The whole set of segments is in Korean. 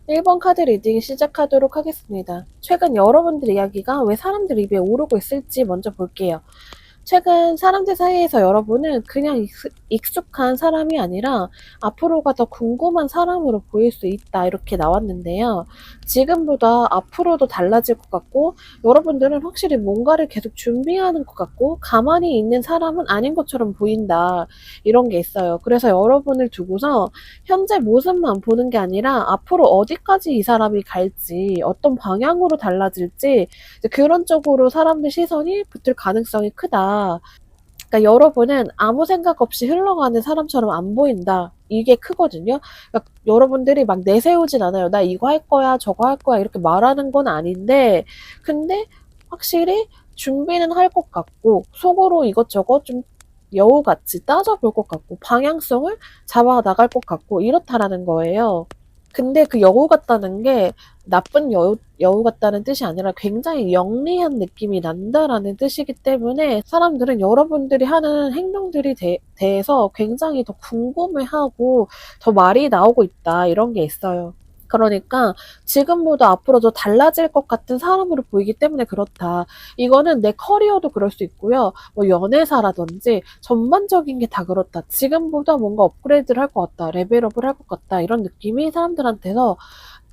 1번 카드 리딩 시작하도록 하겠습니다. 최근 여러분들 이야기가 왜 사람들 입에 오르고 있을지 먼저 볼게요. 최근 사람들 사이에서 여러분은 그냥 익숙한 사람이 아니라 앞으로가 더 궁금한 사람으로 보일 수 있다 이렇게 나왔는데요. 지금보다 앞으로도 달라질 것 같고 여러분들은 확실히 뭔가를 계속 준비하는 것 같고 가만히 있는 사람은 아닌 것처럼 보인다 이런 게 있어요. 그래서 여러분을 두고서 현재 모습만 보는 게 아니라 앞으로 어디까지 이 사람이 갈지 어떤 방향으로 달라질지 그런 쪽으로 사람들 시선이 붙을 가능성이 크다. 그러니까 여러분은 아무 생각 없이 흘러가는 사람처럼 안 보인다. 이게 크거든요. 그러니까 여러분들이 막 내세우진 않아요. 나 이거 할 거야, 저거 할 거야 이렇게 말하는 건 아닌데 근데 확실히 준비는 할 것 같고 속으로 이것저것 좀 여우같이 따져볼 것 같고 방향성을 잡아 나갈 것 같고 이렇다라는 거예요. 근데 그 여우 같다는 게 나쁜 여우 같다는 뜻이 아니라 굉장히 영리한 느낌이 난다라는 뜻이기 때문에 사람들은 여러분들이 하는 행동들이 대해서 굉장히 더 궁금해하고 더 말이 나오고 있다 이런 게 있어요. 그러니까 지금보다 앞으로 더 달라질 것 같은 사람으로 보이기 때문에 그렇다. 이거는 내 커리어도 그럴 수 있고요. 뭐 연애사라든지 전반적인 게 다 그렇다. 지금보다 뭔가 업그레이드를 할 것 같다. 레벨업을 할 것 같다. 이런 느낌이 사람들한테서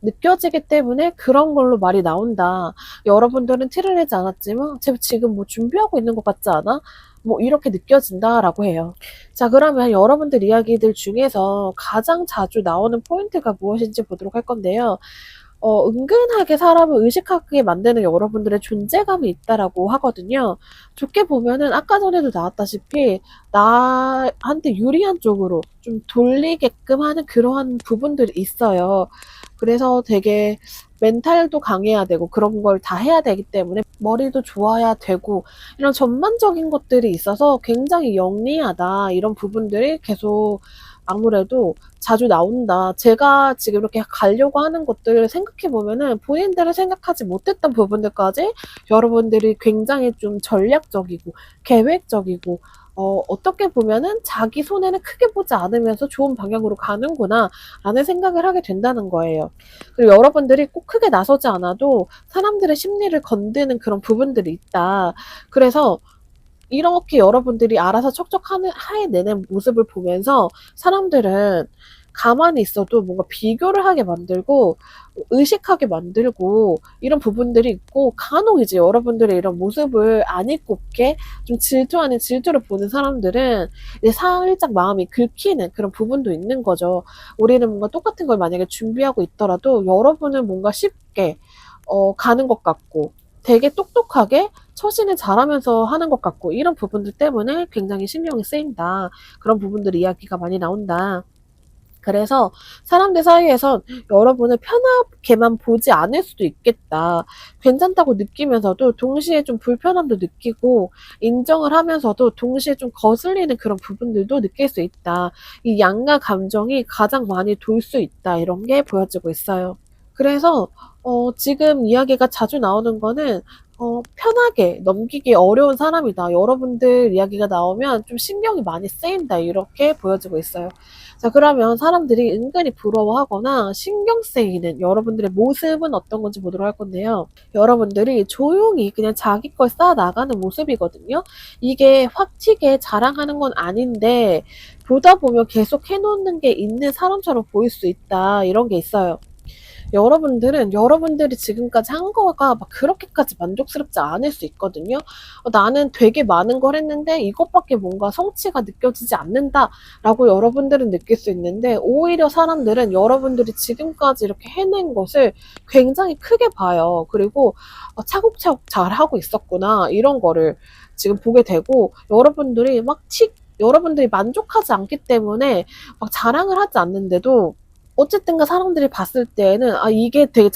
느껴지기 때문에 그런 걸로 말이 나온다. 여러분들은 티를 내지 않았지만 쟤 지금 뭐 준비하고 있는 것 같지 않아? 뭐 이렇게 느껴진다라고 해요. 자, 그러면 여러분들 이야기들 중에서 가장 자주 나오는 포인트가 무엇인지 보도록 할 건데요. 은근하게 사람을 의식하게 만드는 여러분들의 존재감이 있다라고 하거든요. 좋게 보면은 아까 전에도 나왔다시피 나한테 유리한 쪽으로 좀 돌리게끔 하는 그러한 부분들이 있어요. 그래서 되게 멘탈도 강해야 되고 그런 걸 다 해야 되기 때문에 머리도 좋아야 되고 이런 전반적인 것들이 있어서 굉장히 영리하다 이런 부분들이 계속 아무래도 자주 나온다. 제가 지금 이렇게 가려고 하는 것들을 생각해 보면은 본인들은 생각하지 못했던 부분들까지 여러분들이 굉장히 좀 전략적이고 계획적이고 어떻게 보면은 자기 손해는 크게 보지 않으면서 좋은 방향으로 가는구나 라는 생각을 하게 된다는 거예요. 그리고 여러분들이 꼭 크게 나서지 않아도 사람들의 심리를 건드는 그런 부분들이 있다. 그래서 이렇게 여러분들이 알아서 척척 해내는 모습을 보면서 사람들은 가만히 있어도 뭔가 비교를 하게 만들고 의식하게 만들고 이런 부분들이 있고 간혹 이제 여러분들의 이런 모습을 안 입곱게 좀 질투 아닌 질투를 보는 사람들은 이제 살짝 마음이 긁히는 그런 부분도 있는 거죠. 우리는 뭔가 똑같은 걸 만약에 준비하고 있더라도 여러분은 뭔가 쉽게 가는 것 같고 되게 똑똑하게 처신을 잘하면서 하는 것 같고 이런 부분들 때문에 굉장히 신경이 쓰인다. 그런 부분들 이야기가 많이 나온다. 그래서 사람들 사이에선 여러분을 편하게만 보지 않을 수도 있겠다. 괜찮다고 느끼면서도 동시에 좀 불편함도 느끼고 인정을 하면서도 동시에 좀 거슬리는 그런 부분들도 느낄 수 있다. 이 양가 감정이 가장 많이 돌 수 있다. 이런 게 보여지고 있어요. 그래서 지금 이야기가 자주 나오는 거는 편하게 넘기기 어려운 사람이다. 여러분들 이야기가 나오면 좀 신경이 많이 쓰인다. 이렇게 보여지고 있어요. 자, 그러면 사람들이 은근히 부러워하거나 신경 쓰이는 여러분들의 모습은 어떤 건지 보도록 할 건데요. 여러분들이 조용히 그냥 자기 걸 쌓아 나가는 모습이거든요. 이게 확 튀게 자랑하는 건 아닌데 보다 보면 계속 해놓는 게 있는 사람처럼 보일 수 있다. 이런 게 있어요. 여러분들은 여러분들이 지금까지 한 거가 막 그렇게까지 만족스럽지 않을 수 있거든요. 나는 되게 많은 걸 했는데 이것밖에 뭔가 성취가 느껴지지 않는다라고 여러분들은 느낄 수 있는데 오히려 사람들은 여러분들이 지금까지 이렇게 해낸 것을 굉장히 크게 봐요. 그리고 차곡차곡 잘하고 있었구나 이런 거를 지금 보게 되고 여러분들이 만족하지 않기 때문에 막 자랑을 하지 않는데도 어쨌든가 사람들이 봤을 때에는 이게 되게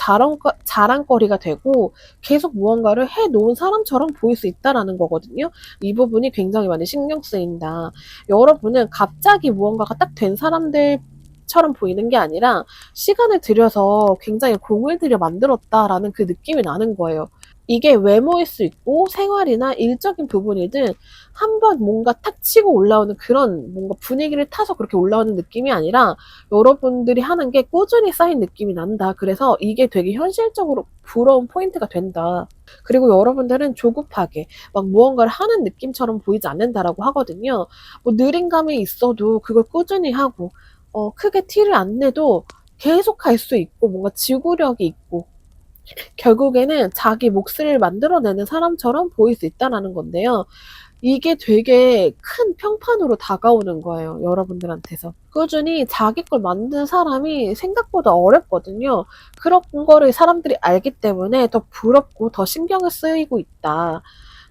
자랑거리가 되고 계속 무언가를 해놓은 사람처럼 보일 수 있다라는 거거든요. 이 부분이 굉장히 많이 신경 쓰인다. 여러분은 갑자기 무언가가 딱 된 사람들처럼 보이는 게 아니라 시간을 들여서 굉장히 공을 들여 만들었다라는 그 느낌이 나는 거예요. 이게 외모일 수 있고 생활이나 일적인 부분이든 한번 뭔가 탁 치고 올라오는 그런 뭔가 분위기를 타서 그렇게 올라오는 느낌이 아니라 여러분들이 하는 게 꾸준히 쌓인 느낌이 난다. 그래서 이게 되게 현실적으로 부러운 포인트가 된다. 그리고 여러분들은 조급하게 막 무언가를 하는 느낌처럼 보이지 않는다라고 하거든요. 뭐 느린 감이 있어도 그걸 꾸준히 하고 크게 티를 안 내도 계속 할 수 있고 뭔가 지구력이 있고 결국에는 자기 몫을 만들어내는 사람처럼 보일 수 있다라는 건데요. 이게 되게 큰 평판으로 다가오는 거예요, 여러분들한테서. 꾸준히 자기 걸 만든 사람이 생각보다 어렵거든요. 그런 거를 사람들이 알기 때문에 더 부럽고 더 신경을 쓰이고 있다.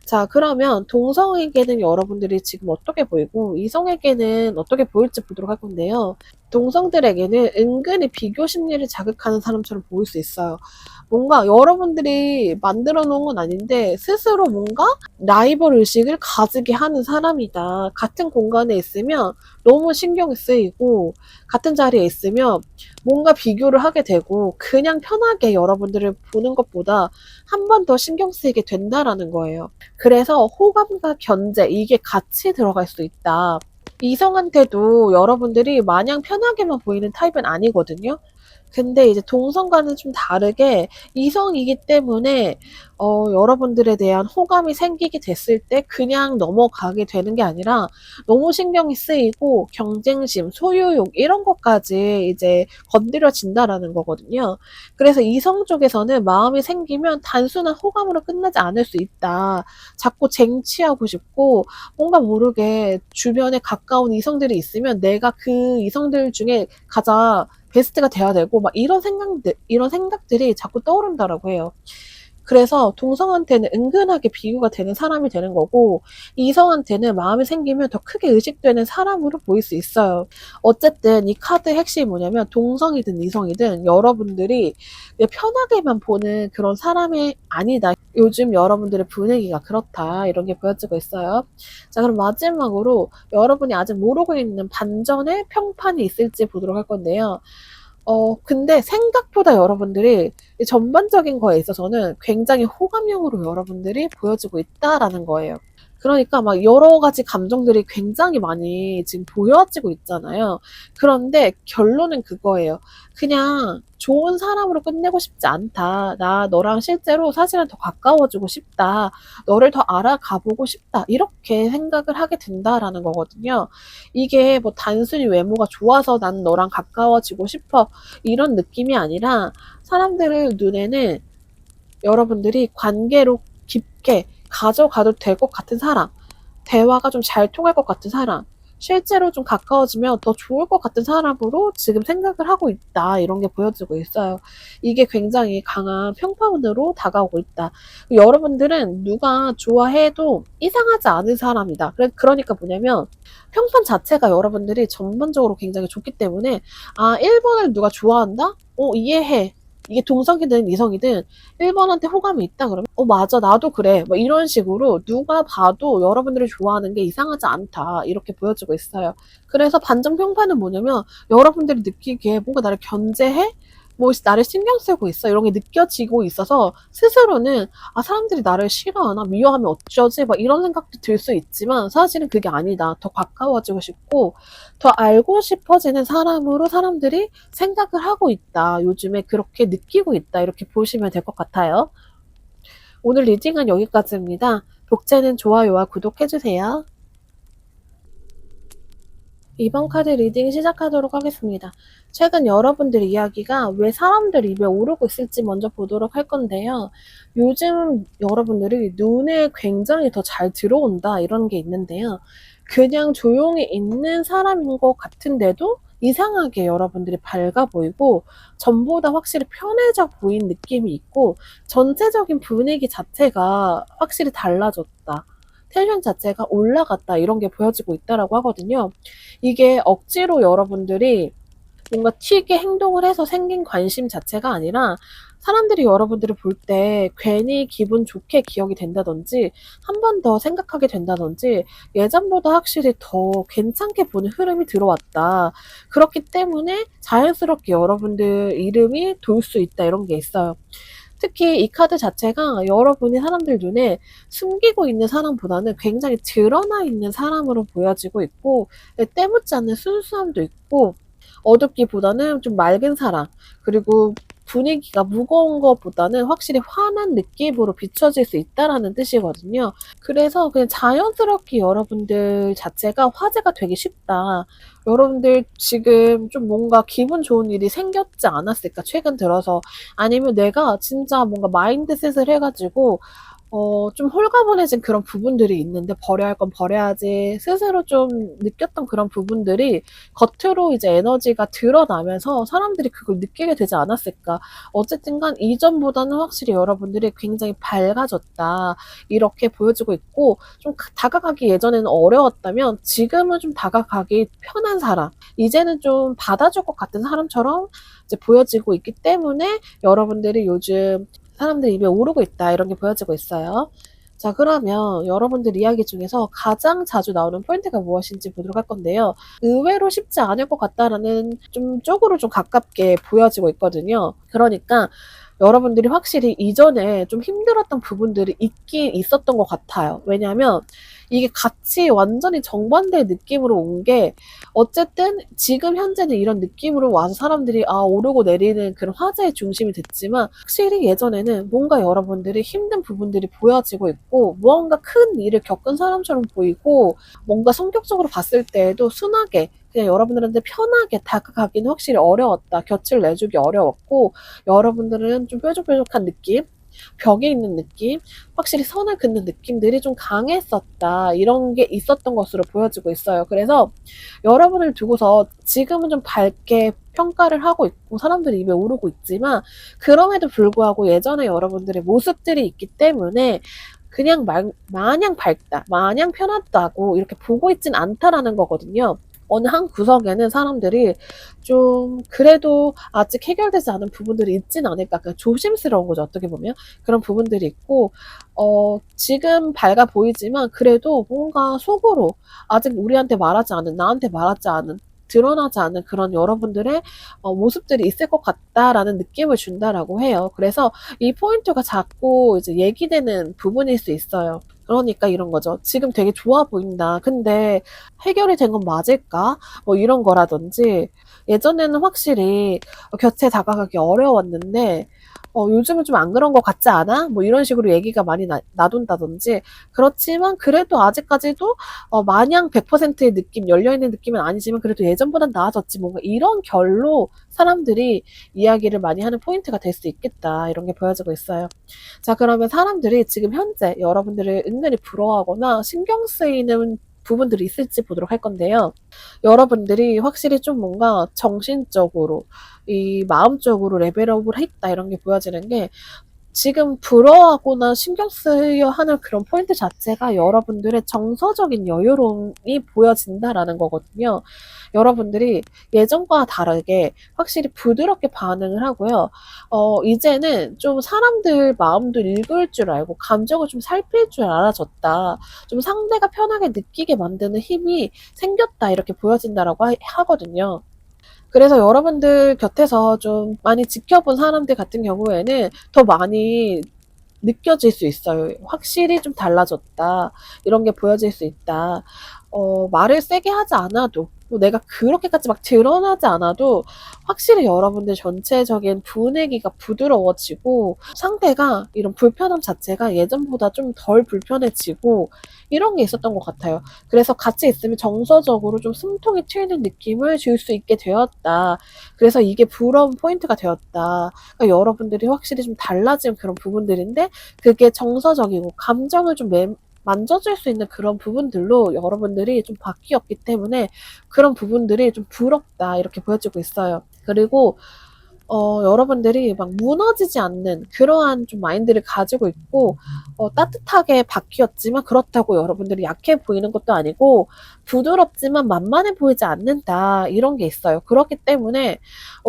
자, 그러면 동성에게는 여러분들이 지금 어떻게 보이고 이성에게는 어떻게 보일지 보도록 할 건데요. 동성들에게는 은근히 비교 심리를 자극하는 사람처럼 보일 수 있어요. 뭔가 여러분들이 만들어 놓은 건 아닌데 스스로 뭔가 라이벌 의식을 가지게 하는 사람이다. 같은 공간에 있으면 너무 신경이 쓰이고 같은 자리에 있으면 뭔가 비교를 하게 되고 그냥 편하게 여러분들을 보는 것보다 한 번 더 신경 쓰이게 된다라는 거예요. 그래서 호감과 견제 이게 같이 들어갈 수 있다. 이성한테도 여러분들이 마냥 편하게만 보이는 타입은 아니거든요. 근데 이제 동성과는 좀 다르게 이성이기 때문에 여러분들에 대한 호감이 생기게 됐을 때 그냥 넘어가게 되는 게 아니라 너무 신경이 쓰이고 경쟁심, 소유욕 이런 것까지 이제 건드려진다라는 거거든요. 그래서 이성 쪽에서는 마음이 생기면 단순한 호감으로 끝나지 않을 수 있다. 자꾸 쟁취하고 싶고 뭔가 모르게 주변에 가까운 이성들이 있으면 내가 그 이성들 중에 가장 베스트가 돼야 되고 막 이런 생각들이 자꾸 떠오른다라고 해요. 그래서 동성한테는 은근하게 비교가 되는 사람이 되는 거고 이성한테는 마음이 생기면 더 크게 의식되는 사람으로 보일 수 있어요. 어쨌든 이 카드의 핵심이 뭐냐면 동성이든 이성이든 여러분들이 그냥 편하게만 보는 그런 사람이 아니다. 요즘 여러분들의 분위기가 그렇다. 이런 게 보여지고 있어요. 자, 그럼 마지막으로 여러분이 아직 모르고 있는 반전의 평판이 있을지 보도록 할 건데요. 근데 생각보다 여러분들이 전반적인 거에 있어서는 굉장히 호감형으로 여러분들이 보여지고 있다라는 거예요. 그러니까 막 여러 가지 감정들이 굉장히 많이 지금 보여지고 있잖아요. 그런데 결론은 그거예요. 그냥 좋은 사람으로 끝내고 싶지 않다. 나 너랑 실제로 사실은 더 가까워지고 싶다. 너를 더 알아가 보고 싶다. 이렇게 생각을 하게 된다라는 거거든요. 이게 뭐 단순히 외모가 좋아서 난 너랑 가까워지고 싶어. 이런 느낌이 아니라 사람들의 눈에는 여러분들이 관계로 깊게 가져가도 될 것 같은 사람, 대화가 좀 잘 통할 것 같은 사람, 실제로 좀 가까워지면 더 좋을 것 같은 사람으로 지금 생각을 하고 있다. 이런 게 보여지고 있어요. 이게 굉장히 강한 평판으로 다가오고 있다. 여러분들은 누가 좋아해도 이상하지 않은 사람이다. 그러니까 뭐냐면 평판 자체가 여러분들이 전반적으로 굉장히 좋기 때문에 1번을 누가 좋아한다? 이해해. 이게 동성이든 이성이든 1번한테 호감이 있다 그러면 맞아 나도 그래 뭐 이런 식으로 누가 봐도 여러분들이 좋아하는 게 이상하지 않다 이렇게 보여지고 있어요. 그래서 반전 평판은 뭐냐면 여러분들이 느끼기에 뭔가 나를 견제해? 뭐 나를 신경 쓰고 있어 이런 게 느껴지고 있어서 스스로는 사람들이 나를 싫어하나 미워하면 어쩌지 막 이런 생각도 들 수 있지만 사실은 그게 아니다. 더 가까워지고 싶고 더 알고 싶어지는 사람으로 사람들이 생각을 하고 있다. 요즘에 그렇게 느끼고 있다. 이렇게 보시면 될 것 같아요. 오늘 리딩은 여기까지입니다. 독재는 좋아요와 구독해주세요. 이번 카드 리딩 시작하도록 하겠습니다. 최근 여러분들 이야기가 왜 사람들 입에 오르고 있을지 먼저 보도록 할 건데요. 요즘 여러분들이 눈에 굉장히 더 잘 들어온다 이런 게 있는데요. 그냥 조용히 있는 사람인 것 같은데도 이상하게 여러분들이 밝아 보이고 전보다 확실히 편해져 보인 느낌이 있고 전체적인 분위기 자체가 확실히 달라졌다. 텐션 자체가 올라갔다 이런 게 보여지고 있다라고 하거든요. 이게 억지로 여러분들이 뭔가 튀게 행동을 해서 생긴 관심 자체가 아니라 사람들이 여러분들을 볼 때 괜히 기분 좋게 기억이 된다든지 한 번 더 생각하게 된다든지 예전보다 확실히 더 괜찮게 보는 흐름이 들어왔다. 그렇기 때문에 자연스럽게 여러분들 이름이 돌 수 있다 이런 게 있어요. 특히 이 카드 자체가 여러분이 사람들 눈에 숨기고 있는 사람보다는 굉장히 드러나 있는 사람으로 보여지고 있고, 때묻지 않는 순수함도 있고, 어둡기보다는 좀 맑은 사람, 그리고 분위기가 무거운 것보다는 확실히 환한 느낌으로 비춰질 수 있다라는 뜻이거든요. 그래서 그냥 자연스럽게 여러분들 자체가 화제가 되기 쉽다. 여러분들 지금 좀 뭔가 기분 좋은 일이 생겼지 않았을까, 최근 들어서. 아니면 내가 진짜 뭔가 마인드셋을 해가지고 좀 홀가분해진 그런 부분들이 있는데 버려야 할 건 버려야지 스스로 좀 느꼈던 그런 부분들이 겉으로 이제 에너지가 드러나면서 사람들이 그걸 느끼게 되지 않았을까. 어쨌든 간 이전보다는 확실히 여러분들이 굉장히 밝아졌다. 이렇게 보여지고 있고, 좀 다가가기 예전에는 어려웠다면 지금은 좀 다가가기 편한 사람. 이제는 좀 받아줄 것 같은 사람처럼 이제 보여지고 있기 때문에 여러분들이 요즘 사람들 입에 오르고 있다, 이런 게 보여지고 있어요. 자, 그러면 여러분들 이야기 중에서 가장 자주 나오는 포인트가 무엇인지 보도록 할 건데요. 의외로 쉽지 않을 것 같다라는 좀 쪽으로 좀 가깝게 보여지고 있거든요. 그러니까 여러분들이 확실히 이전에 좀 힘들었던 부분들이 있긴 있었던 것 같아요. 왜냐하면 이게 같이 완전히 정반대의 느낌으로 온 게, 어쨌든 지금 현재는 이런 느낌으로 와서 사람들이 오르고 내리는 그런 화제의 중심이 됐지만, 확실히 예전에는 뭔가 여러분들이 힘든 부분들이 보여지고 있고, 무언가 큰 일을 겪은 사람처럼 보이고, 뭔가 성격적으로 봤을 때에도 순하게 그냥 여러분들한테 편하게 다가가기는 확실히 어려웠다. 곁을 내주기 어려웠고, 여러분들은 좀 뾰족뾰족한 느낌, 벽에 있는 느낌, 확실히 선을 긋는 느낌들이 좀 강했었다. 이런 게 있었던 것으로 보여지고 있어요. 그래서 여러분을 두고서 지금은 좀 밝게 평가를 하고 있고 사람들이 입에 오르고 있지만, 그럼에도 불구하고 예전에 여러분들의 모습들이 있기 때문에 그냥 마냥 밝다, 마냥 편하다고 이렇게 보고 있진 않다라는 거거든요. 어느 한 구석에는 사람들이 좀 그래도 아직 해결되지 않은 부분들이 있진 않을까. 그러니까 조심스러운 거죠, 어떻게 보면. 그런 부분들이 있고, 지금 밝아 보이지만 그래도 뭔가 속으로 아직 우리한테 말하지 않은, 나한테 말하지 않은, 드러나지 않은 그런 여러분들의 모습들이 있을 것 같다라는 느낌을 준다라고 해요. 그래서 이 포인트가 자꾸 이제 얘기되는 부분일 수 있어요. 그러니까 이런 거죠. 지금 되게 좋아 보인다. 근데 해결이 된 건 맞을까? 뭐 이런 거라든지, 예전에는 확실히 곁에 다가가기 어려웠는데 요즘은 좀 안 그런 것 같지 않아? 뭐 이런 식으로 얘기가 많이 나돈다든지. 그렇지만 그래도 아직까지도 마냥 100%의 느낌, 열려있는 느낌은 아니지만 그래도 예전보단 나아졌지, 뭔가 이런 결로 사람들이 이야기를 많이 하는 포인트가 될 수 있겠다, 이런 게 보여지고 있어요. 자, 그러면 사람들이 지금 현재 여러분들을 은근히 부러워하거나 신경 쓰이는 부분들이 있을지 보도록 할 건데요. 여러분들이 확실히 좀 뭔가 정신적으로, 이 마음적으로 레벨업을 했다, 이런 게 보여지는 게, 지금 부러워하거나 신경 쓰여 하는 그런 포인트 자체가 여러분들의 정서적인 여유로움이 보여진다라는 거거든요. 여러분들이 예전과 다르게 확실히 부드럽게 반응을 하고요. 이제는 좀 사람들 마음도 읽을 줄 알고 감정을 좀 살필 줄 알아졌다. 좀 상대가 편하게 느끼게 만드는 힘이 생겼다, 이렇게 보여진다라고 하거든요. 그래서 여러분들 곁에서 좀 많이 지켜본 사람들 같은 경우에는 더 많이 느껴질 수 있어요. 확실히 좀 달라졌다, 이런 게 보여질 수 있다. 말을 세게 하지 않아도, 뭐 내가 그렇게까지 막 드러나지 않아도 확실히 여러분들 전체적인 분위기가 부드러워지고, 상대가 이런 불편함 자체가 예전보다 좀 덜 불편해지고, 이런 게 있었던 것 같아요. 그래서 같이 있으면 정서적으로 좀 숨통이 트이는 느낌을 줄 수 있게 되었다. 그래서 이게 부러운 포인트가 되었다. 그러니까 여러분들이 확실히 좀 달라진 그런 부분들인데, 그게 정서적이고 감정을 좀 만져줄 수 있는 그런 부분들로 여러분들이 좀 바뀌었기 때문에 그런 부분들이 좀 부럽다, 이렇게 보여지고 있어요. 그리고 여러분들이 막 무너지지 않는 그러한 좀 마인드를 가지고 있고, 따뜻하게 바뀌었지만 그렇다고 여러분들이 약해 보이는 것도 아니고, 부드럽지만 만만해 보이지 않는다. 이런 게 있어요. 그렇기 때문에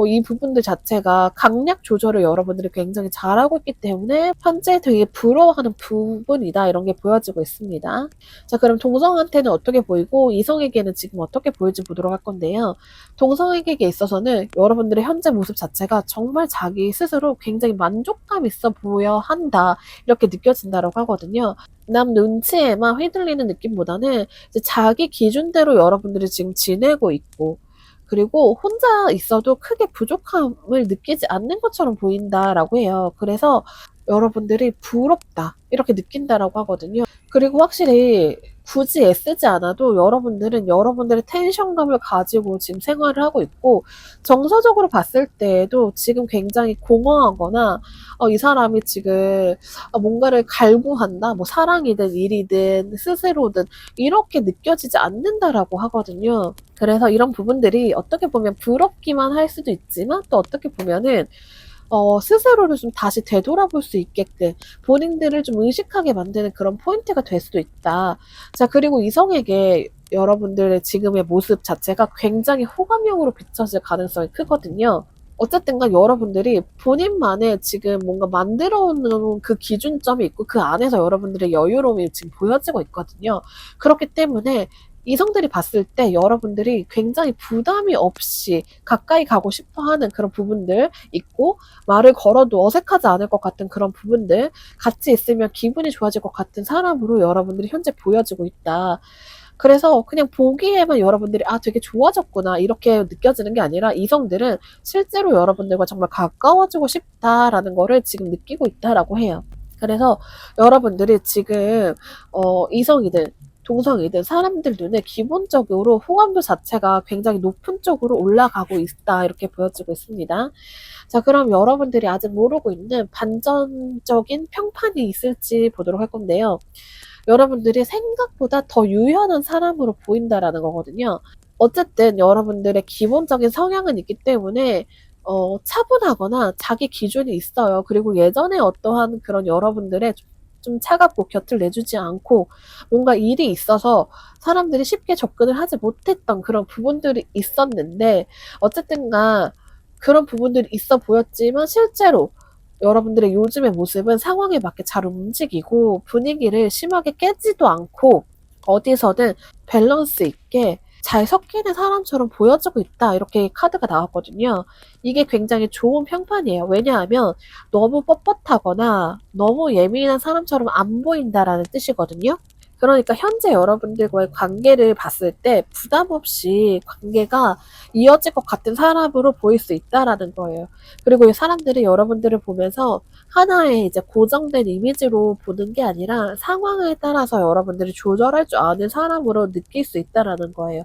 이 부분들 자체가 강약 조절을 여러분들이 굉장히 잘하고 있기 때문에 현재 되게 부러워하는 부분이다. 이런 게 보여지고 있습니다. 자, 그럼 동성한테는 어떻게 보이고 이성에게는 지금 어떻게 보일지 보도록 할 건데요. 동성에게 있어서는 여러분들의 현재 모습 자체가 정말 자기 스스로 굉장히 만족감 있어 보여 한다. 이렇게 느껴진다고 하거든요. 남 눈치에만 휘둘리는 느낌보다는 이제 자기 기준대로 여러분들이 지금 지내고 있고, 그리고 혼자 있어도 크게 부족함을 느끼지 않는 것처럼 보인다라고 해요. 그래서 여러분들이 부럽다 이렇게 느낀다라고 하거든요. 그리고 확실히 굳이 애쓰지 않아도 여러분들은 여러분들의 텐션감을 가지고 지금 생활을 하고 있고, 정서적으로 봤을 때에도 지금 굉장히 공허하거나 이 사람이 지금 뭔가를 갈구한다, 뭐 사랑이든 일이든 스스로든 이렇게 느껴지지 않는다라고 하거든요. 그래서 이런 부분들이 어떻게 보면 부럽기만 할 수도 있지만 또 어떻게 보면은 스스로를 좀 다시 되돌아볼 수 있게끔 본인들을 좀 의식하게 만드는 그런 포인트가 될 수도 있다. 자, 그리고 이성에게 여러분들의 지금의 모습 자체가 굉장히 호감형으로 비춰질 가능성이 크거든요. 어쨌든 간 여러분들이 본인만의 지금 뭔가 만들어 놓은 그 기준점이 있고 그 안에서 여러분들의 여유로움이 지금 보여지고 있거든요. 그렇기 때문에 이성들이 봤을 때 여러분들이 굉장히 부담이 없이 가까이 가고 싶어 하는 그런 부분들 있고, 말을 걸어도 어색하지 않을 것 같은 그런 부분들, 같이 있으면 기분이 좋아질 것 같은 사람으로 여러분들이 현재 보여지고 있다. 그래서 그냥 보기에만 여러분들이 되게 좋아졌구나 이렇게 느껴지는 게 아니라 이성들은 실제로 여러분들과 정말 가까워지고 싶다라는 거를 지금 느끼고 있다라고 해요. 그래서 여러분들이 지금 이성이든 동성이든 사람들 눈에 기본적으로 호감도 자체가 굉장히 높은 쪽으로 올라가고 있다 이렇게 보여지고 있습니다. 자, 그럼 여러분들이 아직 모르고 있는 반전적인 평판이 있을지 보도록 할 건데요. 여러분들이 생각보다 더 유연한 사람으로 보인다라는 거거든요. 어쨌든 여러분들의 기본적인 성향은 있기 때문에 차분하거나 자기 기준이 있어요. 그리고 예전에 어떠한 그런 여러분들의 좀 차갑고 곁을 내주지 않고 뭔가 일이 있어서 사람들이 쉽게 접근을 하지 못했던 그런 부분들이 있었는데, 어쨌든가 그런 부분들이 있어 보였지만 실제로 여러분들의 요즘의 모습은 상황에 맞게 잘 움직이고 분위기를 심하게 깨지도 않고 어디서든 밸런스 있게 잘 섞이는 사람처럼 보여지고 있다. 이렇게 카드가 나왔거든요. 이게 굉장히 좋은 평판이에요. 왜냐하면 너무 뻣뻣하거나 너무 예민한 사람처럼 안 보인다라는 뜻이거든요. 그러니까 현재 여러분들과의 관계를 봤을 때 부담 없이 관계가 이어질 것 같은 사람으로 보일 수 있다라는 거예요. 그리고 이 사람들이 여러분들을 보면서 하나의 이제 고정된 이미지로 보는 게 아니라 상황에 따라서 여러분들이 조절할 줄 아는 사람으로 느낄 수 있다라는 거예요.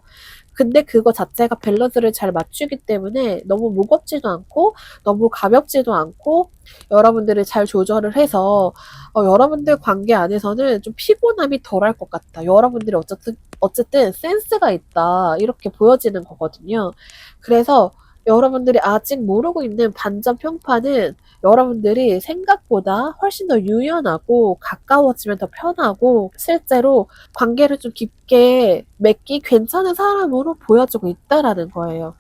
근데 그거 자체가 밸런스를 잘 맞추기 때문에 너무 무겁지도 않고 너무 가볍지도 않고 여러분들을 잘 조절을 해서 여러분들 관계 안에서는 좀 피곤함이 덜할 것 같다. 여러분들이 어쨌든 센스가 있다. 이렇게 보여지는 거거든요. 그래서 여러분들이 아직 모르고 있는 반전 평판은 여러분들이 생각보다 훨씬 더 유연하고 가까워지면 더 편하고 실제로 관계를 좀 깊게 맺기 괜찮은 사람으로 보여지고 있다라는 거예요.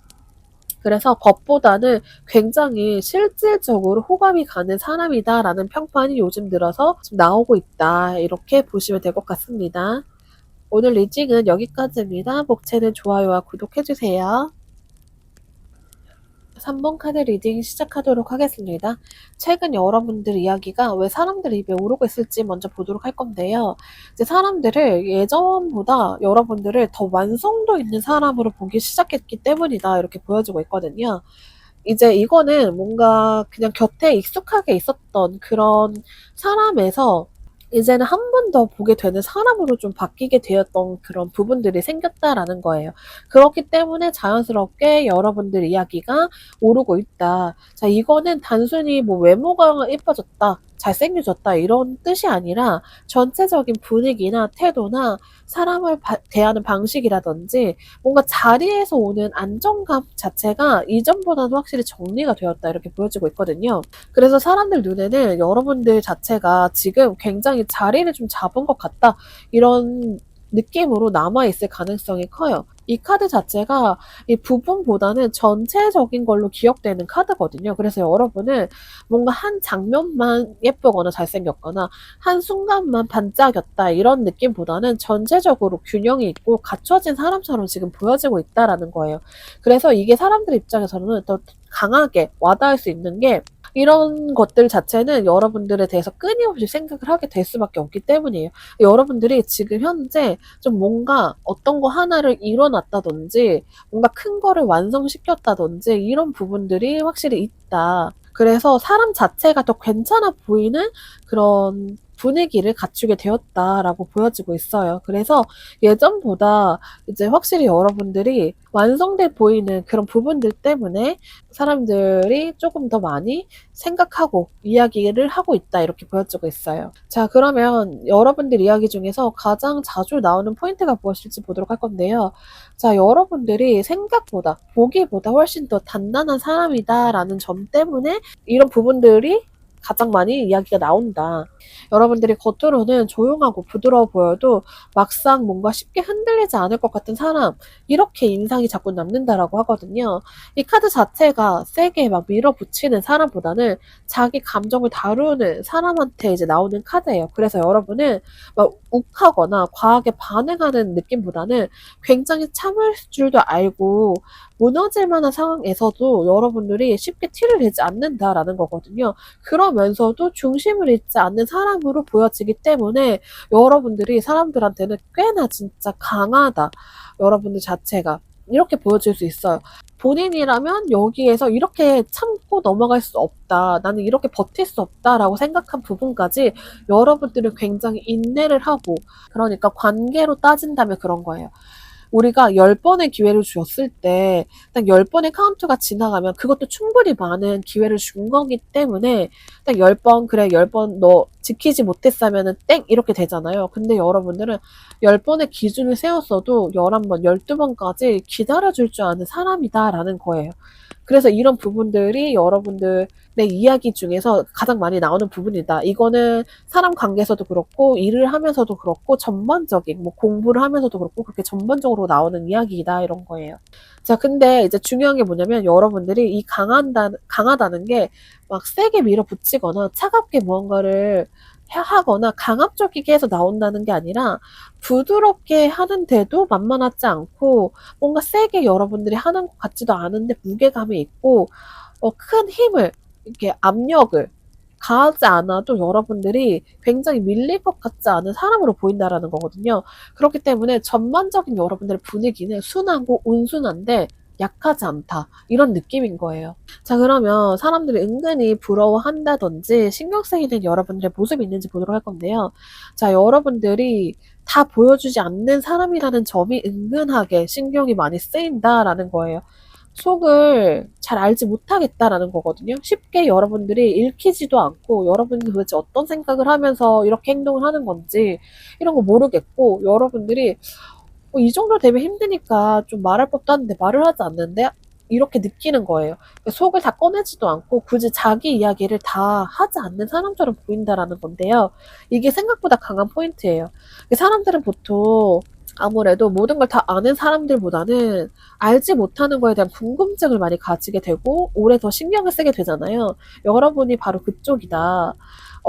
그래서 겉보다는 굉장히 실질적으로 호감이 가는 사람이다라는 평판이 요즘 들어서 좀 나오고 있다. 이렇게 보시면 될 것 같습니다. 오늘 리딩은 여기까지입니다. 목채는 좋아요와 구독해주세요. 3번 카드 리딩 시작하도록 하겠습니다. 최근 여러분들 이야기가 왜 사람들 입에 오르고 있을지 먼저 보도록 할 건데요. 이제 사람들을 예전보다 여러분들을 더 완성도 있는 사람으로 보기 시작했기 때문이다. 이렇게 보여지고 있거든요. 이제 이거는 뭔가 그냥 곁에 익숙하게 있었던 그런 사람에서 이제는 한 번 더 보게 되는 사람으로 좀 바뀌게 되었던 그런 부분들이 생겼다라는 거예요. 그렇기 때문에 자연스럽게 여러분들 이야기가 오르고 있다. 자, 이거는 단순히 뭐 외모가 예뻐졌다, 잘생겨졌다 이런 뜻이 아니라 전체적인 분위기나 태도나 사람을 대하는 방식이라든지 뭔가 자리에서 오는 안정감 자체가 이전보다는 확실히 정리가 되었다 이렇게 보여지고 있거든요. 그래서 사람들 눈에는 여러분들 자체가 지금 굉장히 자리를 좀 잡은 것 같다 이런 느낌으로 남아있을 가능성이 커요. 이 카드 자체가 이 부분보다는 전체적인 걸로 기억되는 카드거든요. 그래서 여러분은 뭔가 한 장면만 예쁘거나 잘생겼거나 한 순간만 반짝였다 이런 느낌보다는 전체적으로 균형이 있고 갖춰진 사람처럼 지금 보여지고 있다라는 거예요. 그래서 이게 사람들 입장에서는 더 강하게 와닿을 수 있는 게 이런 것들 자체는 여러분들에 대해서 끊임없이 생각을 하게 될 수밖에 없기 때문이에요. 여러분들이 지금 현재 좀 뭔가 어떤 거 하나를 이뤄놨다든지 뭔가 큰 거를 완성시켰다든지 이런 부분들이 확실히 있다. 그래서 사람 자체가 더 괜찮아 보이는 그런 분위기를 갖추게 되었다라고 보여지고 있어요. 그래서 예전보다 이제 확실히 여러분들이 완성돼 보이는 그런 부분들 때문에 사람들이 조금 더 많이 생각하고 이야기를 하고 있다 이렇게 보여지고 있어요. 자, 그러면 여러분들 이야기 중에서 가장 자주 나오는 포인트가 무엇일지 보도록 할 건데요. 자, 여러분들이 생각보다 보기보다 훨씬 더 단단한 사람이다라는 점 때문에 이런 부분들이 가장 많이 이야기가 나온다. 여러분들이 겉으로는 조용하고 부드러워 보여도 막상 뭔가 쉽게 흔들리지 않을 것 같은 사람, 이렇게 인상이 자꾸 남는다라고 하거든요. 이 카드 자체가 세게 막 밀어붙이는 사람보다는 자기 감정을 다루는 사람한테 이제 나오는 카드예요. 그래서 여러분은 막 욱하거나 과하게 반응하는 느낌보다는 굉장히 참을 줄도 알고 무너질 만한 상황에서도 여러분들이 쉽게 티를 내지 않는다라는 거거든요. 그러면서도 중심을 잃지 않는 사람으로 보여지기 때문에 여러분들이 사람들한테는 꽤나 진짜 강하다. 여러분들 자체가. 이렇게 보여질 수 있어요. 본인이라면 여기에서 이렇게 참고 넘어갈 수 없다. 나는 이렇게 버틸 수 없다라고 생각한 부분까지 여러분들은 굉장히 인내를 하고, 그러니까 관계로 따진다면 그런 거예요. 우리가 10번의 기회를 주었을 때 딱 10번의 카운트가 지나가면 그것도 충분히 많은 기회를 준 거기 때문에 딱 10번 그래 10번 너 지키지 못했으면은 땡 이렇게 되잖아요. 근데 여러분들은 10번의 기준을 세웠어도 11번, 12번까지 기다려줄 줄 아는 사람이다라는 거예요. 그래서 이런 부분들이 여러분들의 이야기 중에서 가장 많이 나오는 부분이다. 이거는 사람 관계에서도 그렇고 일을 하면서도 그렇고 전반적인 뭐 공부를 하면서도 그렇고 그렇게 전반적으로 나오는 이야기이다 이런 거예요. 자, 근데 이제 중요한 게 뭐냐면 여러분들이 이 강하다는 게 막 세게 밀어붙이거나 차갑게 무언가를 하거나 강압적이게 해서 나온다는 게 아니라 부드럽게 하는데도 만만하지 않고 뭔가 세게 여러분들이 하는 것 같지도 않은데 무게감이 있고 큰 힘을 이렇게 압력을 가하지 않아도 여러분들이 굉장히 밀릴 것 같지 않은 사람으로 보인다라는 거거든요. 그렇기 때문에 전반적인 여러분들의 분위기는 순하고 온순한데 약하지 않다. 이런 느낌인 거예요. 자, 그러면 사람들이 은근히 부러워한다든지 신경 쓰이는 여러분들의 모습이 있는지 보도록 할 건데요. 자, 여러분들이 다 보여주지 않는 사람이라는 점이 은근하게 신경이 많이 쓰인다라는 거예요. 속을 잘 알지 못하겠다라는 거거든요. 쉽게 여러분들이 읽히지도 않고 여러분이 도대체 어떤 생각을 하면서 이렇게 행동을 하는 건지 이런 거 모르겠고 여러분들이 이 정도 되면 힘드니까 좀 말할 법도 한데 말을 하지 않는데 이렇게 느끼는 거예요. 속을 다 꺼내지도 않고 굳이 자기 이야기를 다 하지 않는 사람처럼 보인다라는 건데요. 이게 생각보다 강한 포인트예요. 사람들은 보통 아무래도 모든 걸 다 아는 사람들보다는 알지 못하는 거에 대한 궁금증을 많이 가지게 되고 오래 더 신경을 쓰게 되잖아요. 여러분이 바로 그쪽이다.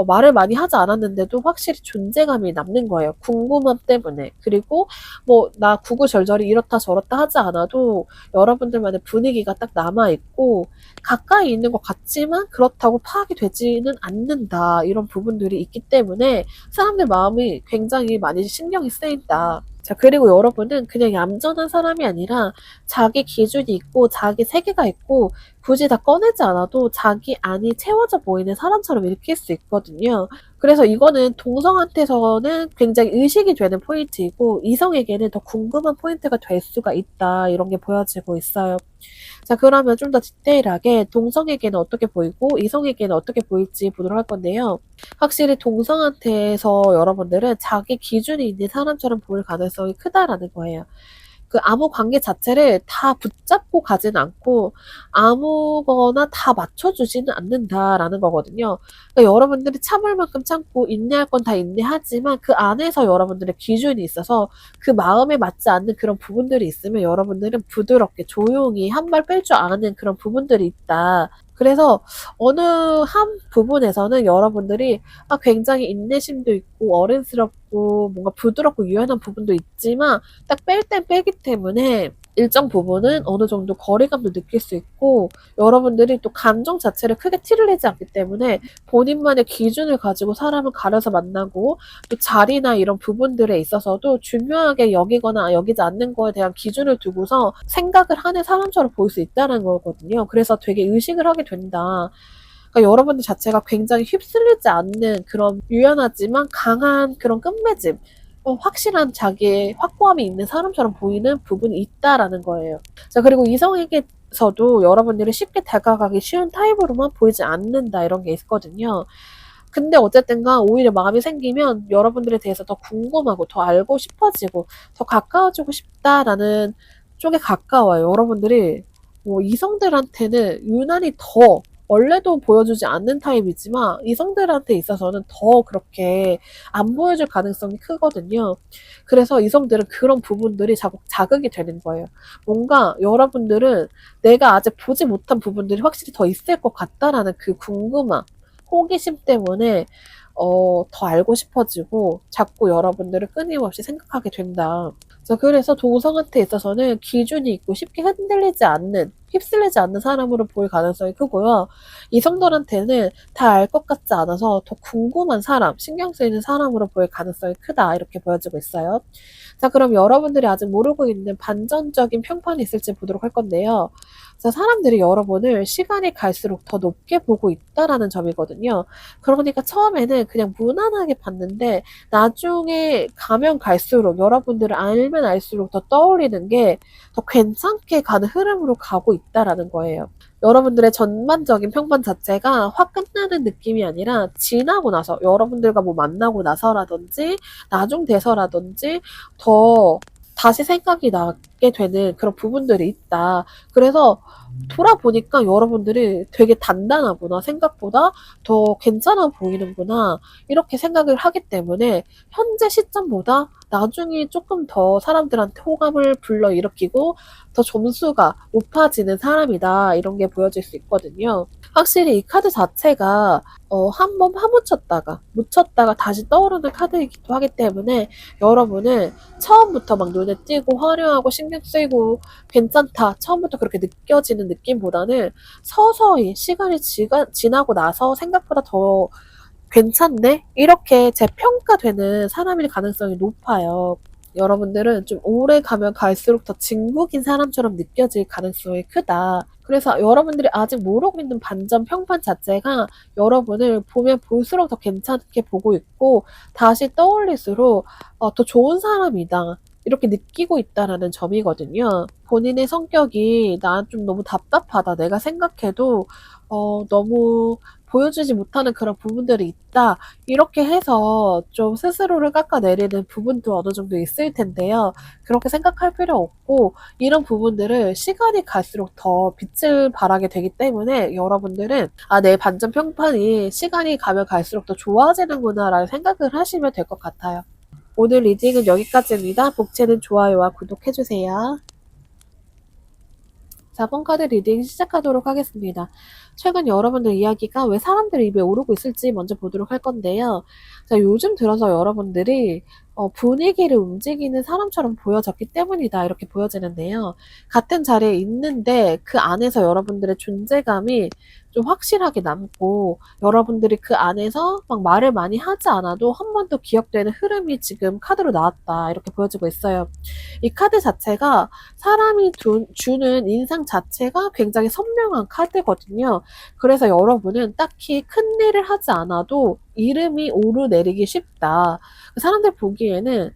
말을 많이 하지 않았는데도 확실히 존재감이 남는 거예요. 궁금함 때문에. 그리고 뭐 나 구구절절히 이렇다 저렇다 하지 않아도 여러분들만의 분위기가 딱 남아있고 가까이 있는 것 같지만 그렇다고 파악이 되지는 않는다. 이런 부분들이 있기 때문에 사람들 마음이 굉장히 많이 신경이 쓰인다. 자, 그리고 여러분은 그냥 얌전한 사람이 아니라 자기 기준이 있고 자기 세계가 있고 굳이 다 꺼내지 않아도 자기 안이 채워져 보이는 사람처럼 읽힐 수 있거든요. 그래서 이거는 동성한테서는 굉장히 의식이 되는 포인트이고 이성에게는 더 궁금한 포인트가 될 수가 있다. 이런 게 보여지고 있어요. 자, 그러면 좀 더 디테일하게 동성에게는 어떻게 보이고 이성에게는 어떻게 보일지 보도록 할 건데요. 확실히 동성한테서 여러분들은 자기 기준이 있는 사람처럼 보일 가능성이 크다라는 거예요. 그 아무 관계 자체를 다 붙잡고 가지는 않고 아무거나 다 맞춰주지는 않는다라는 거거든요. 그러니까 여러분들이 참을 만큼 참고 인내할 건 다 인내하지만 그 안에서 여러분들의 기준이 있어서 그 마음에 맞지 않는 그런 부분들이 있으면 여러분들은 부드럽게 조용히 한 발 뺄 줄 아는 그런 부분들이 있다. 그래서 어느 한 부분에서는 여러분들이 굉장히 인내심도 있고 어른스럽고 뭔가 부드럽고 유연한 부분도 있지만 딱 뺄 땐 빼기 때문에 일정 부분은 어느 정도 거리감도 느낄 수 있고 여러분들이 또 감정 자체를 크게 티를 내지 않기 때문에 본인만의 기준을 가지고 사람을 가려서 만나고 또 자리나 이런 부분들에 있어서도 중요하게 여기거나 여기지 않는 거에 대한 기준을 두고서 생각을 하는 사람처럼 보일 수 있다는 거거든요. 그래서 되게 의식을 하게 된다. 그러니까 여러분들 자체가 굉장히 휩쓸리지 않는 그런 유연하지만 강한 그런 끝맺음, 확실한 자기의 확고함이 있는 사람처럼 보이는 부분이 있다라는 거예요. 자, 그리고 이성에게서도 여러분들이 쉽게 다가가기 쉬운 타입으로만 보이지 않는다 이런 게 있거든요. 근데 어쨌든가 오히려 마음이 생기면 여러분들에 대해서 더 궁금하고 더 알고 싶어지고 더 가까워지고 싶다라는 쪽에 가까워요. 여러분들이 뭐 이성들한테는 유난히 더 원래도 보여주지 않는 타입이지만 이성들한테 있어서는 더 그렇게 안 보여줄 가능성이 크거든요. 그래서 이성들은 그런 부분들이 자극이 되는 거예요. 뭔가 여러분들은 내가 아직 보지 못한 부분들이 확실히 더 있을 것 같다라는 그 궁금함, 호기심 때문에 더 알고 싶어지고 자꾸 여러분들을 끊임없이 생각하게 된다. 그래서 동성한테 있어서는 기준이 있고 쉽게 흔들리지 않는, 휩쓸리지 않는 사람으로 보일 가능성이 크고요. 이성들한테는 다 알 것 같지 않아서 더 궁금한 사람, 신경 쓰이는 사람으로 보일 가능성이 크다. 이렇게 보여지고 있어요. 자, 그럼 여러분들이 아직 모르고 있는 반전적인 평판이 있을지 보도록 할 건데요. 자, 사람들이 여러분을 시간이 갈수록 더 높게 보고 있다라는 점이거든요. 그러니까 처음에는 그냥 무난하게 봤는데 나중에 가면 갈수록 여러분들을 알면 알수록 더 떠올리는 게 더 괜찮게 가는 흐름으로 가고 있다라는 거예요. 여러분들의 전반적인 평판 자체가 확 끝나는 느낌이 아니라 지나고 나서 여러분들과 뭐 만나고 나서라든지 나중 돼서라든지 더 다시 생각이 나게 되는 그런 부분들이 있다. 그래서 돌아보니까 여러분들이 되게 단단하구나. 생각보다 더 괜찮아 보이는구나. 이렇게 생각을 하기 때문에 현재 시점보다 나중에 조금 더 사람들한테 호감을 불러일으키고 더 점수가 높아지는 사람이다. 이런 게 보여질 수 있거든요. 확실히 이 카드 자체가 한번 파묻혔다가 묻혔다가 다시 떠오르는 카드이기도 하기 때문에 여러분은 처음부터 막 눈에 띄고 화려하고 신경 쓰이고 괜찮다 처음부터 그렇게 느껴지는 느낌보다는 서서히 시간이 지나고 나서 생각보다 더 괜찮네? 이렇게 재평가되는 사람일 가능성이 높아요. 여러분들은 좀 오래 가면 갈수록 더 진국인 사람처럼 느껴질 가능성이 크다. 그래서 여러분들이 아직 모르고 있는 반전 평판 자체가 여러분을 보면 볼수록 더 괜찮게 보고 있고 다시 떠올릴수록 더 좋은 사람이다. 이렇게 느끼고 있다라는 점이거든요. 본인의 성격이 나 좀 너무 답답하다. 내가 생각해도 너무 보여주지 못하는 그런 부분들이 있다. 이렇게 해서 좀 스스로를 깎아내리는 부분도 어느 정도 있을 텐데요. 그렇게 생각할 필요 없고 이런 부분들을 시간이 갈수록 더 빛을 발하게 되기 때문에 여러분들은 내 반전 평판이 시간이 가면 갈수록 더 좋아지는구나 라는 생각을 하시면 될 것 같아요. 오늘 리딩은 여기까지입니다. 복채는 좋아요와 구독해주세요. 4번 카드 리딩 시작하도록 하겠습니다. 최근 여러분들 이야기가 왜 사람들 입에 오르고 있을지 먼저 보도록 할 건데요. 자, 요즘 들어서 여러분들이 분위기를 움직이는 사람처럼 보여졌기 때문이다. 이렇게 보여지는데요. 같은 자리에 있는데 그 안에서 여러분들의 존재감이 좀 확실하게 남고 여러분들이 그 안에서 막 말을 많이 하지 않아도 한 번 더 기억되는 흐름이 지금 카드로 나왔다. 이렇게 보여지고 있어요. 이 카드 자체가 사람이 주는 인상 자체가 굉장히 선명한 카드거든요. 그래서 여러분은 딱히 큰 일을 하지 않아도 이름이 오르내리기 쉽다. 사람들 보기에는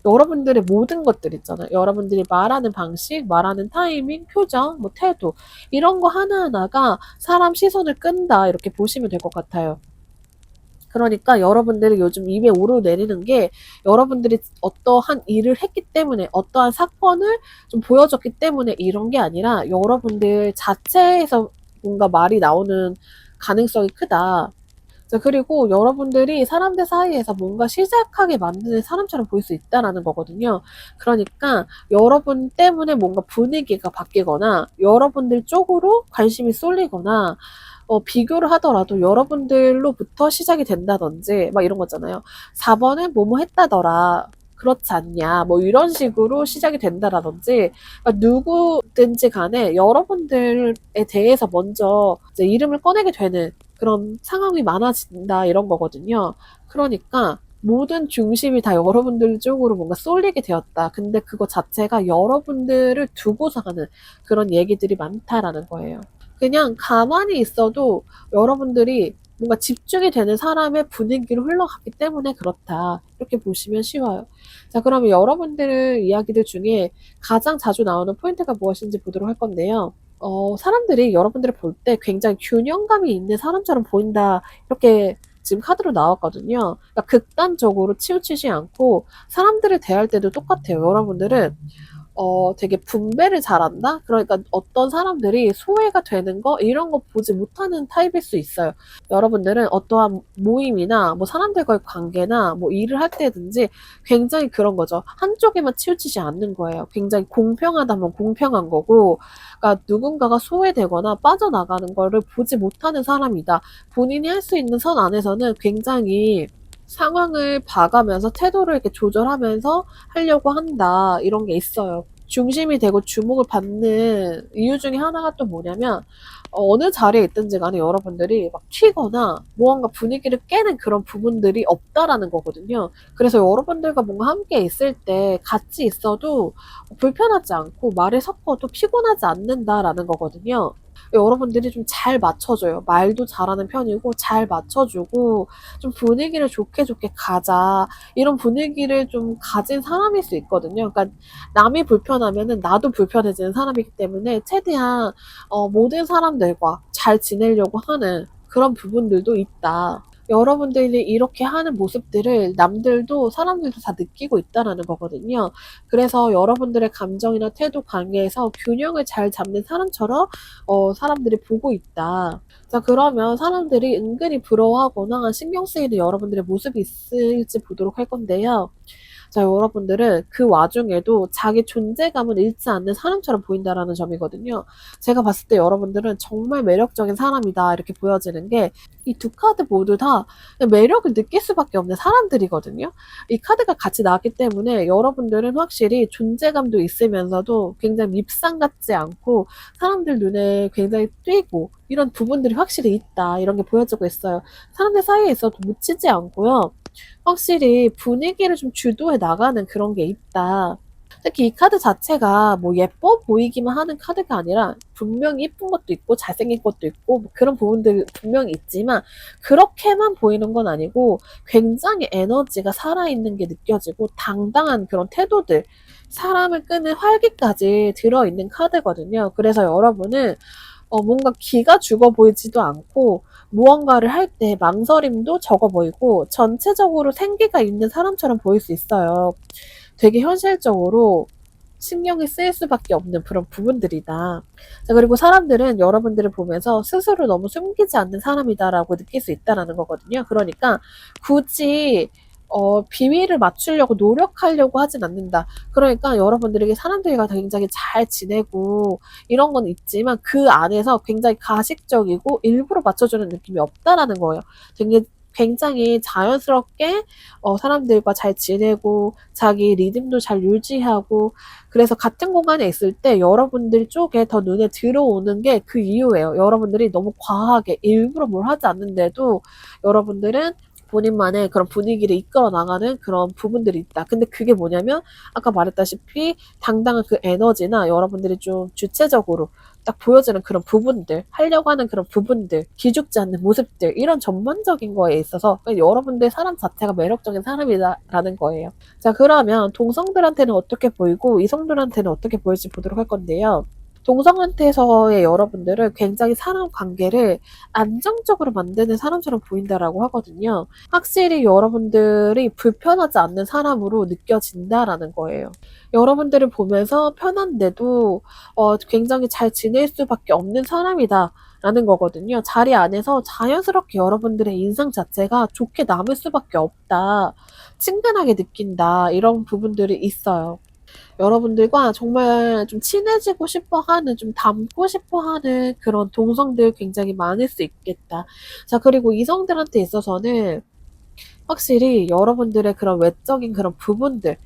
여러분들의 모든 것들 있잖아요. 여러분들이 말하는 방식, 말하는 타이밍, 표정, 뭐 태도 이런 거 하나하나가 사람 시선을 끈다 이렇게 보시면 될 것 같아요. 그러니까 여러분들이 요즘 입에 오르내리는 게 여러분들이 어떠한 일을 했기 때문에 어떠한 사건을 좀 보여줬기 때문에 이런 게 아니라 여러분들 자체에서 뭔가 말이 나오는 가능성이 크다. 자, 그리고 여러분들이 사람들 사이에서 뭔가 시작하게 만드는 사람처럼 보일 수 있다라는 거거든요. 그러니까 여러분 때문에 뭔가 분위기가 바뀌거나 여러분들 쪽으로 관심이 쏠리거나 비교를 하더라도 여러분들로부터 시작이 된다든지 막 이런 거잖아요. 4번은 뭐뭐 했다더라. 그렇지 않냐. 뭐 이런 식으로 시작이 된다라든지 그러니까 누구든지 간에 여러분들에 대해서 먼저 이제 이름을 꺼내게 되는 그런 상황이 많아진다 이런 거거든요. 그러니까 모든 중심이 다 여러분들 쪽으로 뭔가 쏠리게 되었다. 근데 그거 자체가 여러분들을 두고서 하는 그런 얘기들이 많다라는 거예요. 그냥 가만히 있어도 여러분들이 뭔가 집중이 되는 사람의 분위기로 흘러갔기 때문에 그렇다. 이렇게 보시면 쉬워요. 자, 그러면 여러분들 이야기들 중에 가장 자주 나오는 포인트가 무엇인지 보도록 할 건데요. 사람들이 여러분들을 볼 때 굉장히 균형감이 있는 사람처럼 보인다. 이렇게 지금 카드로 나왔거든요. 그러니까 극단적으로 치우치지 않고 사람들을 대할 때도 똑같아요. 여러분들은 되게 분배를 잘한다? 그러니까 어떤 사람들이 소외가 되는 거, 이런 거 보지 못하는 타입일 수 있어요. 여러분들은 어떠한 모임이나 뭐 사람들과의 관계나 뭐 일을 할 때든지 굉장히 그런 거죠. 한쪽에만 치우치지 않는 거예요. 굉장히 공평하다면 공평한 거고, 그러니까 누군가가 소외되거나 빠져나가는 거를 보지 못하는 사람이다. 본인이 할 수 있는 선 안에서는 굉장히 상황을 봐가면서 태도를 이렇게 조절하면서 하려고 한다. 이런 게 있어요. 중심이 되고 주목을 받는 이유 중에 하나가 또 뭐냐면 어느 자리에 있든지 간에 여러분들이 막 튀거나 무언가 분위기를 깨는 그런 부분들이 없다라는 거거든요. 그래서 여러분들과 뭔가 함께 있을 때 같이 있어도 불편하지 않고 말을 섞어도 피곤하지 않는다라는 거거든요. 여러분들이 좀 잘 맞춰줘요. 말도 잘하는 편이고 잘 맞춰주고 좀 분위기를 좋게 좋게 가자 이런 분위기를 좀 가진 사람일 수 있거든요. 그러니까 남이 불편하면은 나도 불편해지는 사람이기 때문에 최대한 모든 사람들과 잘 지내려고 하는 그런 부분들도 있다. 여러분들이 이렇게 하는 모습들을 남들도 사람들도 다 느끼고 있다라는 거거든요. 그래서 여러분들의 감정이나 태도 관계에서 균형을 잘 잡는 사람처럼 사람들이 보고 있다. 자, 그러면 사람들이 은근히 부러워하거나 신경 쓰이는 여러분들의 모습이 있을지 보도록 할 건데요. 자, 여러분들은 그 와중에도 자기 존재감을 잃지 않는 사람처럼 보인다라는 점이거든요. 제가 봤을 때 여러분들은 정말 매력적인 사람이다 이렇게 보여지는 게 이 두 카드 모두 다 매력을 느낄 수밖에 없는 사람들이거든요. 이 카드가 같이 나왔기 때문에 여러분들은 확실히 존재감도 있으면서도 굉장히 밉상 같지 않고 사람들 눈에 굉장히 띄고 이런 부분들이 확실히 있다 이런 게 보여지고 있어요. 사람들 사이에 있어도 묻히지 않고요. 확실히 분위기를 좀 주도해 나가는 그런 게 있다. 특히 이 카드 자체가 뭐 예뻐 보이기만 하는 카드가 아니라 분명히 예쁜 것도 있고 잘생긴 것도 있고 뭐 그런 부분들 분명히 있지만 그렇게만 보이는 건 아니고 굉장히 에너지가 살아있는 게 느껴지고 당당한 그런 태도들 사람을 끄는 활기까지 들어있는 카드거든요. 그래서 여러분은 뭔가 기가 죽어 보이지도 않고 무언가를 할 때 망설임도 적어 보이고 전체적으로 생기가 있는 사람처럼 보일 수 있어요. 되게 현실적으로 신경이 쓰일 수밖에 없는 그런 부분들이다. 자, 그리고 사람들은 여러분들을 보면서 스스로 너무 숨기지 않는 사람이다라고 느낄 수 있다라는 거거든요. 그러니까 굳이 비밀을 맞추려고 노력하려고 하진 않는다. 그러니까 여러분들에게 사람들과 굉장히 잘 지내고 이런 건 있지만 그 안에서 굉장히 가식적이고 일부러 맞춰주는 느낌이 없다라는 거예요. 되게 굉장히 자연스럽게 사람들과 잘 지내고 자기 리듬도 잘 유지하고 그래서 같은 공간에 있을 때 여러분들 쪽에 더 눈에 들어오는 게 그 이유예요. 여러분들이 너무 과하게 일부러 뭘 하지 않는데도 여러분들은 본인만의 그런 분위기를 이끌어 나가는 그런 부분들이 있다. 근데 그게 뭐냐면 아까 말했다시피 당당한 그 에너지나 여러분들이 좀 주체적으로 딱 보여지는 그런 부분들, 하려고 하는 그런 부분들, 기죽지 않는 모습들 이런 전반적인 거에 있어서 여러분들 사람 자체가 매력적인 사람이다라는 거예요. 자, 그러면 동성들한테는 어떻게 보이고 이성들한테는 어떻게 보일지 보도록 할 건데요. 동성한테서의 여러분들은 굉장히 사람 관계를 안정적으로 만드는 사람처럼 보인다라고 하거든요. 확실히 여러분들이 불편하지 않는 사람으로 느껴진다라는 거예요. 여러분들을 보면서 편한데도 굉장히 잘 지낼 수밖에 없는 사람이다. 라는 거거든요. 자리 안에서 자연스럽게 여러분들의 인상 자체가 좋게 남을 수밖에 없다. 친근하게 느낀다. 이런 부분들이 있어요. 여러분들과 정말 좀 친해지고 싶어 하는, 좀 닮고 싶어 하는 그런 동성들 굉장히 많을 수 있겠다. 자, 그리고 이성들한테 있어서는 확실히 여러분들의 그런 외적인 그런 부분들,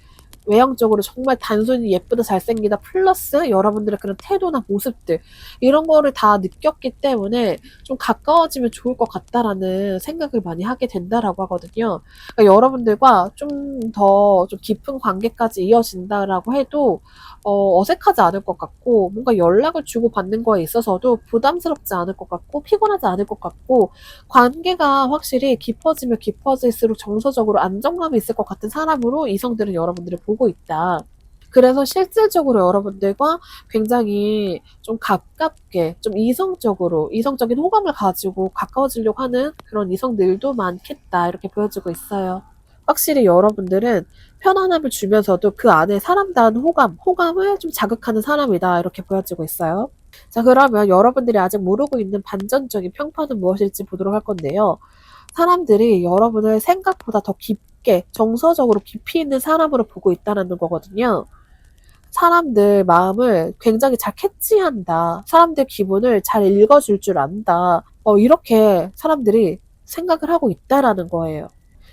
외형적으로 정말 단순히 예쁘다 잘생기다 플러스 여러분들의 그런 태도나 모습들 이런 거를 다 느꼈기 때문에 좀 가까워지면 좋을 것 같다라는 생각을 많이 하게 된다라고 하거든요. 그러니까 여러분들과 좀 더 좀 깊은 관계까지 이어진다라고 해도 어색하지 않을 것 같고 뭔가 연락을 주고받는 거에 있어서도 부담스럽지 않을 것 같고 피곤하지 않을 것 같고 관계가 확실히 깊어지면 깊어질수록 정서적으로 안정감이 있을 것 같은 사람으로 이성들은 여러분들을 보고 있다. 그래서 실질적으로 여러분들과 굉장히 좀 가깝게, 좀 이성적으로, 이성적인 호감을 가지고 가까워지려고 하는 그런 이성들도 많겠다. 이렇게 보여지고 있어요. 확실히 여러분들은 편안함을 주면서도 그 안에 사람다운 호감을 좀 자극하는 사람이다. 이렇게 보여지고 있어요. 자, 그러면 여러분들이 아직 모르고 있는 반전적인 평판은 무엇일지 보도록 할 건데요. 사람들이 여러분을 생각보다 더 깊게, 정서적으로 깊이 있는 사람으로 보고 있다는 거거든요. 사람들 마음을 굉장히 잘 캐치한다. 사람들 기분을 잘 읽어줄 줄 안다. 이렇게 사람들이 생각을 하고 있다라는 거예요.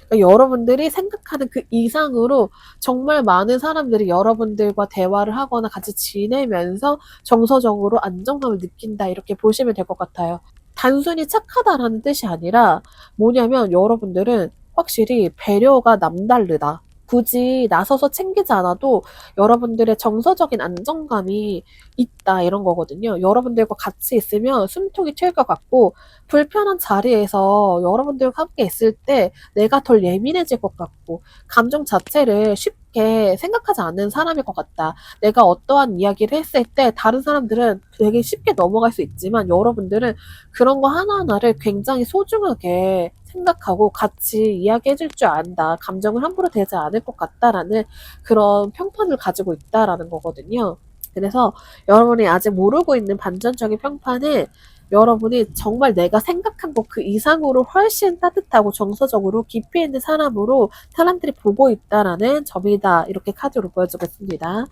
그러니까 여러분들이 생각하는 그 이상으로 정말 많은 사람들이 여러분들과 대화를 하거나 같이 지내면서 정서적으로 안정감을 느낀다. 이렇게 보시면 될 것 같아요. 단순히 착하다라는 뜻이 아니라 뭐냐면 여러분들은 확실히 배려가 남다르다. 굳이 나서서 챙기지 않아도 여러분들의 정서적인 안정감이 있다 이런 거거든요. 여러분들과 같이 있으면 숨통이 튈 것 같고 불편한 자리에서 여러분들과 함께 있을 때 내가 덜 예민해질 것 같고 감정 자체를 쉽게 생각하지 않는 사람일 것 같다. 내가 어떠한 이야기를 했을 때 다른 사람들은 되게 쉽게 넘어갈 수 있지만 여러분들은 그런 거 하나하나를 굉장히 소중하게 생각하고 같이 이야기해 줄 줄 안다. 감정을 함부로 대지 않을 것 같다라는 그런 평판을 가지고 있다라는 거거든요. 그래서 여러분이 아직 모르고 있는 반전적인 평판은 여러분이 정말 내가 생각한 것 그 이상으로 훨씬 따뜻하고 정서적으로 깊이 있는 사람으로 사람들이 보고 있다라는 점이다. 이렇게 카드로 보여주겠습니다.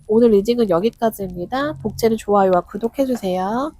오늘 리딩은 여기까지입니다. 복채는 좋아요와 구독해주세요.